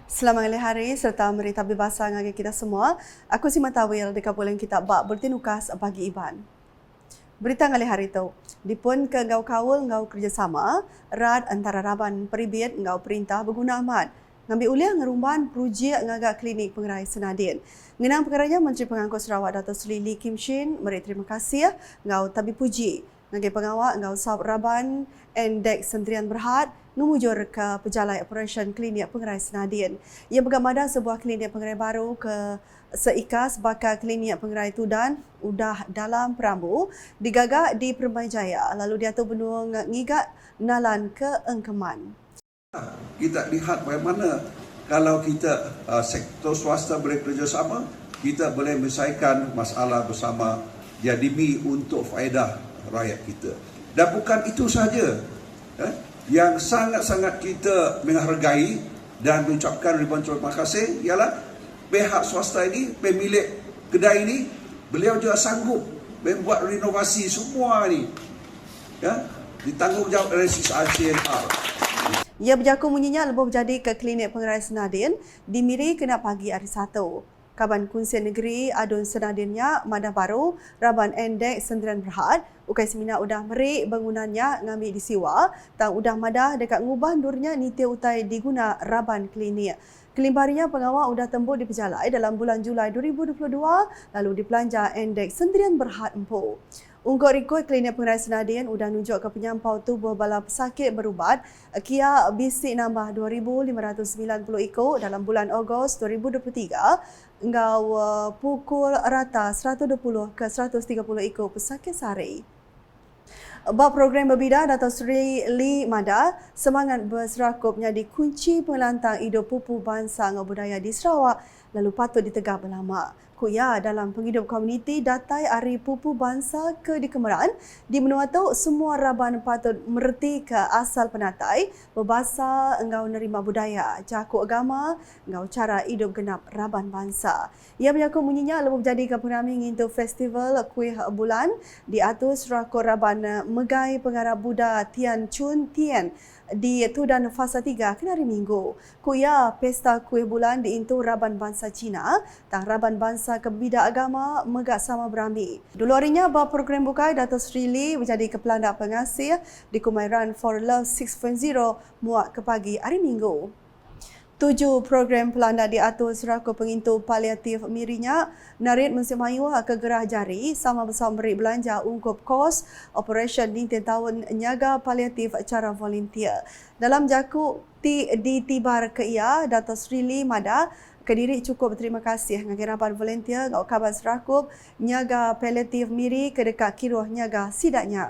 Selamat hari serta merita bebasan dengan kita semua. Aku si Matawil dekat bulan kita bak bertinukas bagi Iban. Berita ngali hari itu, dipun ke ngau kawul ngau kerjasama, rad antara Raban Peribit ngau perintah berguna amat. Ngambil uliah ngerumban projek ngagak klinik pengerai Senadin. Ngenang perkaranya Menteri Pengangkut Sarawak Dato' Sri Lee Kim Shin meri terima kasih ngau tabi puji. Ngagai pengawal ngau Sab Raban Endek Sendirian Berhad memujur ke pejalai operasi klinik pengerai Senadin. Ia bergamada sebuah klinik pengerai baru ke seikas bakal klinik pengerai Tudan udah dalam perambu digagak di Permajaya lalu dia tu benua ngigat nalan ke Engkeman. Kita lihat bagaimana kalau kita sektor swasta boleh kerjasama, kita boleh menyelesaikan masalah bersama demi untuk faedah rakyat kita. Dan bukan itu sahaja. Yang sangat-sangat kita menghargai dan mengucapkan ribuan terima kasih ialah pihak swasta ini, pemilik kedai ini, beliau juga sanggup membuat renovasi semua ini. Ditanggungjawab oleh CSR. Ia berjaku munyinya lebih jadi ke klinik pengerai Senadin di Miri kena pagi hari 1. Kaban Kunsian Negeri Adun Senadinnya Madah Baru Raban Endek Sendirian Berhad ukai semina udah meri bangunannya ngambil di siwa tang udah madah dekat ngubah durnya nitia utai diguna Raban klinik. Kelimbarinya pengawal udah tembus di pejalai dalam bulan Julai 2022 lalu dipelanja Endek Sendirian Berhad Empu. Ungkot rekod klinik pengerai Senadin udah nunjuk ke penyampau tubuh bala pesakit berubat kia bisik nambah 2,590 ekor dalam bulan Ogos 2023 engkau pukul rata 120 ke 130 ekor pesakit sehari. Bab program berbida Dato' Sri Lee Mada semangat berserakup menjadi kunci pengelantang hidup pupu bangsa dan budaya di Sarawak lalu patut ditegak berlama. Kuya dalam penghidup komuniti datai Hari Pupu Bangsa ke di Kemeran di menua tu semua Raban patut mereti ke asal penatai berbahasa engkau nerima budaya cakup agama engkau cara hidup genap Raban Bangsa. Ia menyaku munyinya lebih jadi ke penami untuk festival kuih bulan diatur rakor Raban Megai Pengarap Buddha Tian Chun Tien di Tudan Fasa 3 kena hari Minggu. Kuya pesta kuih bulan diintu Raban Bangsa Cina tang Raban Bangsa Kebida Agama Megak Sama Berami. Dulu harinya bahawa program bukai Dato' Sri Lee menjadi kepelanda pengasih di Kumai Run for Love 6.0 muak ke pagi hari Minggu. 7 program pelanda diatur seraku pengintu paliatif Mirinya narit musim ayu ke gerah jari sama bersama beri belanja ungkup kos operation 19 tahun nyaga paliatif cara volunteer. Dalam jaku di tibar ke ia Dato' Sri Lee Mada Kediri cukup berterima kasih dengan kerabat volunteer ngau kabar serakup nyaga paliatif Miri ke dekat kiruh nyaga sidaknya.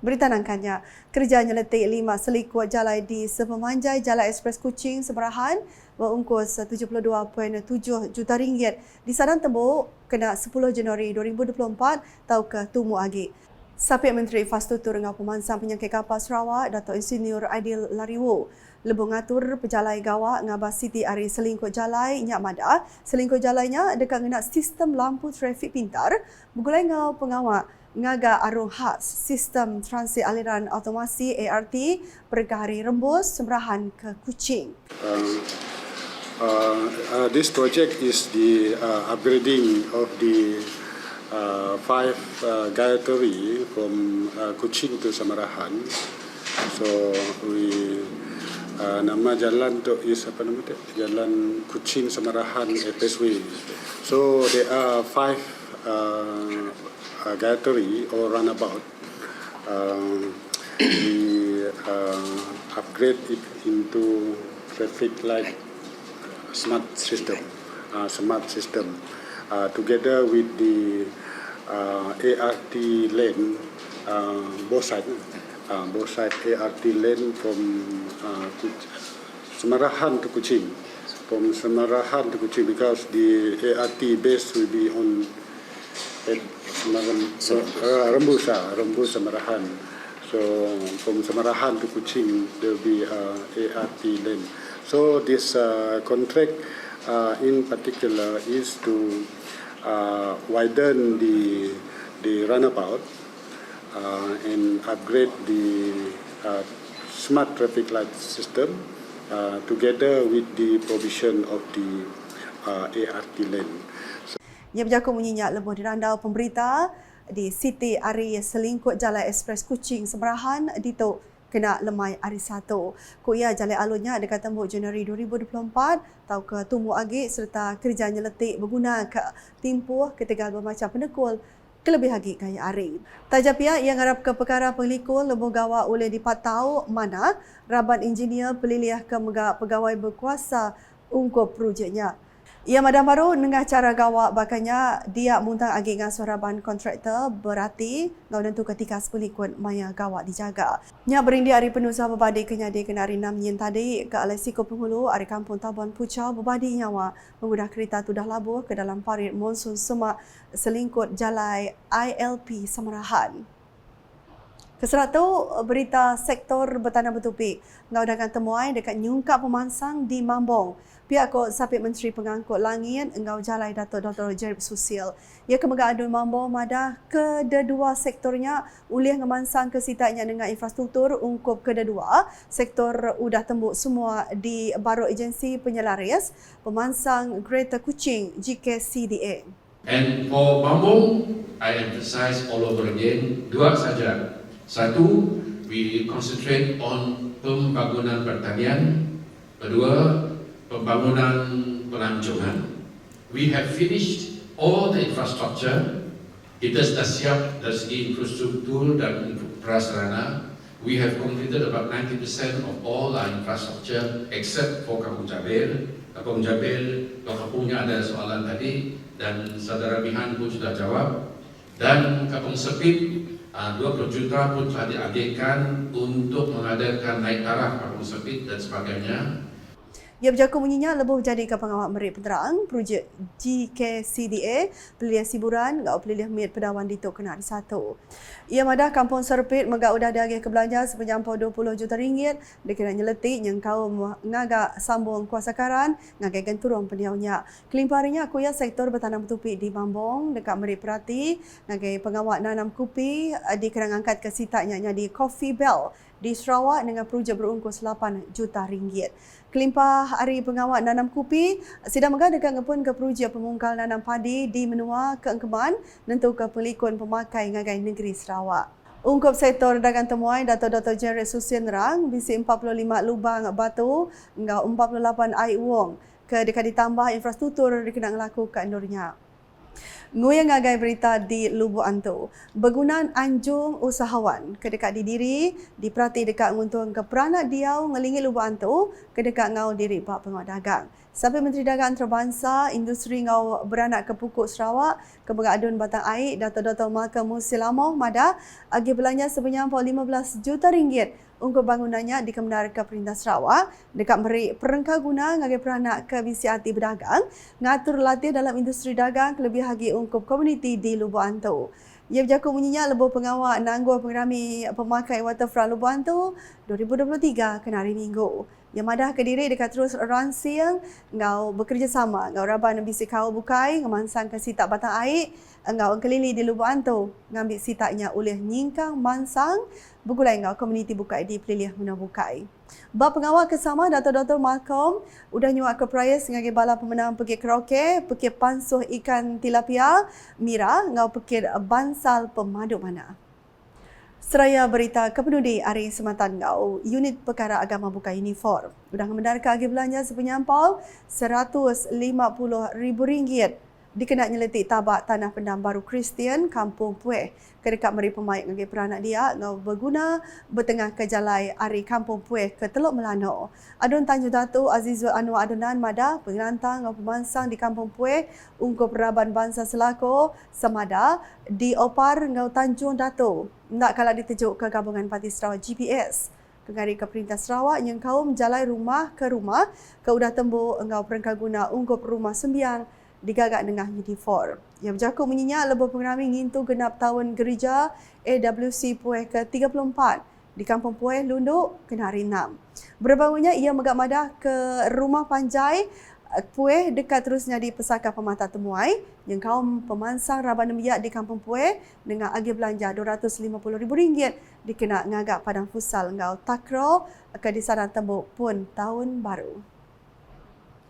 Berita nangkannya, kerja nyeletik 5 selikut jalai di Sepemanjai Jalan Ekspres Kuching Seberahan berungkus 72.7 juta ringgit di Sadang Tembuk kena 10 Januari 2024 tau ke Tumu Agi. Sapit Menteri Infrastruktur dengan Pemansang Penyakit Kapal Sarawak Dato' Insinyur Aidil Lariwu lebih ngatur pejalai gawak ngabah Siti Ari selingkut jalai nyak mada selingkut jalainya dekat ngena sistem lampu trafik pintar bergulai ngau pengawak ngaga arung khas sistem transit aliran automasi ART pergari rembus Semerahan ke Kuching. This project is the upgrading of the 5 gayatri from Kuching to Semerahan. So we nama jalan tu is apa nama tu? Jalan Kuching Semerahan Expressway. So there are 5 gayatri or runabout. We upgrade it into traffic light smart system. Together with the ART lane, both side ART lane from Semerahan to Kuching. From Semerahan to Kuching because the ART base will be on Rembus Semerahan. So from Semerahan to Kuching there will be ART lane. So this contract in particular is to widen the runabout and upgrade the smart traffic light system together with the provision of the ART land. Ia berjakut menyenyak lebuh dirandau pemberita di Siti Ari selingkut Jalan Ekspres Kuching Semerahan dituk kena lemai hari 1. Kuya jalan alunnya dekat tembok Januari 2024 tau ke tumbuh agi serta kerjanya letik berguna ke timpuh ketegal bermacam penekul kelebih lagi kaya aring. Taja pihak yang harap ke perkara pengelikul lebuh gawa oleh dipatau mana raban engineer pelilih ke pegawai berkuasa ungkup projeknya. Ia madam baru nengah cara gawa bakanya dia muntang agi dengan suaraban kontraktor berarti ngau nentu ketika sepelikun maya gawa dijaga. Nya berindi hari penusa berbadi kenyadi kena hari 6 yen tadi ke Alesiko Penghulu hari kampung Tabuan Pucau berbadi nyawa menggunakan kereta tudah labuh ke dalam parit monsun semak selingkut Jalai ILP Semerahan. Keseratu berita sektor bertanah bertupik ngau dengan temuan dekat nyungkap pemansang di Mambong. Pihak Kod Sapit Menteri Pengangkut Langit engau jalai Datuk Dr. Jerib Susil. Ia kemegang adun Mambong madah kedua sektornya ulih ngemansang kesitanya dengan infrastruktur ungkup kedua sektor udah tembuk semua di baru agensi penyelaris pemansang Greater Kuching GKCDA. And for Mambong, I emphasize all over again, dua saja. Satu, we concentrate on pembangunan pertanian. Kedua, pembangunan pelancongan. We have finished all the infrastructure. Kita sudah siap dari segi infrastruktur dan prasarana. We have completed about 90% of all our infrastructure except for Kampung Jabir. Kampung Jabir, kampungnya ada soalan tadi dan saudara Bihan pun sudah jawab. Dan Kampung Sepit, 20 juta pun telah diagihkan untuk mengadakan naik taraf Kampung Sepit dan sebagainya. Ia berjakut menyenyak lebuh jadi ke pengawal merit penerang projek GKCDA pelilihan siburan ngau pelilihan mit pedawan dituk kena hari 1. Ia madah kampung Serpit megak udah diagih ke belanja sepanjang 20 juta ringgit dikira nyeletik yang kaum ngagak sambung kuasa karan ngagaikan turun pendiaunya. Kelimparinya akuya sektor bertanam tupik di Mambong dekat merit perhati ngagai pengawal nanam kupi dikerang angkat ke sitaknya di Coffee Bell di Sarawak dengan projek berungkus 8 juta ringgit. Kelimpah hari pengawal nanam kupi, sidang megah dekat ngepun ke projek pemungkal nanam padi di Menua Keengkeman nentu ke pelikun pemakai ngagai negeri Sarawak. Ungkup sektor dagang temuan Dato' Dr. Jerry Susin Rang bisi 45 lubang batu hingga 48 air wong ke dekat ditambah infrastruktur dikenang laku ke endurnya. Ngoyang ngagai berita di Lubuk Antu. Bergunaan anjung usahawan kedekat di diri, diperhati dekat nguntung ke peranak diau ngelingi Lubuk Antu kedekat ngau diri bak pengawal dagang. Sampai Menteri Dagang Antarabangsa, Industri ngau beranak ke Pukuk Sarawak, kebegat adun batang air, Dato' Malcolm Musilamoh Madah, agi belanja sebanyak 15 juta ringgit untuk bangunannya di Kementerian Perintah Sarawak dekat meri perengkah guna ngagai peranak ke BCRT berdagang ngatur latih dalam industri dagang lebih lagi ungkup komuniti di Lubuk Antu. Ia berjakut menyenyak lebuh pengawal nangguh pengerami pemakai waterfront Lubuk Antu 2023 kena hari Minggu. Yang madah Kediri dekat terus ransing ngau bekerjasama ngau raban bisi kau bukai ngemansang ke sitak batang air ngau kelili di Lubuk Antu ngambil sitaknya oleh nyingkang mansang bergulai ngau komuniti bukai di pelilih Menua Bukai. Bab pengawal kesama Dato' Malcolm udah nyuak ke prize ngagi bala pemenang pekik karaoke, pekik pansuh ikan tilapia, Mira ngau pekik bansal pemadu mana. Seraya berita kepenudi hari sematan ngau, unit perkara agama buka uniform. Udah mendarkan agi belanja sepenyampau RM150,000 dikena nyeletik tabak tanah pendam baru Kristian Kampung Pueh kedekat meri pemaik ngagi peranak dia ngau berguna bertengah ke jalai ari Kampung Pueh ke Teluk Melano. Adun Tanjung Datuk Azizul Anwar Adunan Madah pengelantang ngau pemansang di Kampung Pueh ungkup Raban Bangsa Selako Semada di Opar ngau Tanjung Datuk. Nak kalau ditejuk ke gabungan Parti Sarawak GPS. Kengari ke Perintah Sarawak yang kaum jalai rumah ke udah tembuk engau perengkah guna ungkup rumah sembiang digagak dengan uniform. Yang berjakut menyenyak lebuh pengerami ngintu genap tahun gereja AWC Pueh ke-34 di Kampung Pueh Lunduk kena hari 6. Berbangunnya ia megak madah ke rumah panjai Pueh dekat terusnya di Pesaka Pemata Temuai yang kaum pemansang Raban Miyak di Kampung Pueh dengan agih belanja RM250,000 dikena ngagak padang futsal ngau takro ke di sana tembuk pun tahun baru.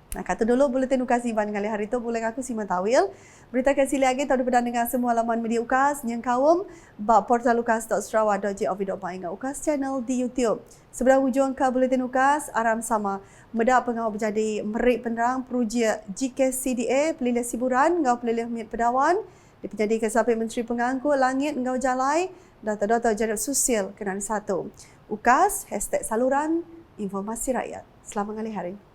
Nah, kata dulu buletin UKAS Iban kali hari itu boleh aku Siman Tawil. Berita kasih lagi tahu berdan dengan semua laman media UKAS yang kaum bab portal ukas.sarawak.gov.my dengan UKAS channel di YouTube. Sebelah hujung ke buletin UKAS aram sama medak pengau berjadi merik penerang peruja GKCDA pelilih siburan ngau pelilih mit pedawan dipenjadi kesapit Menteri Pengangkut Langit ngau Jalai data-data jarak sosial kenal satu. UKAS #saluran informasi rakyat. Selamat hari.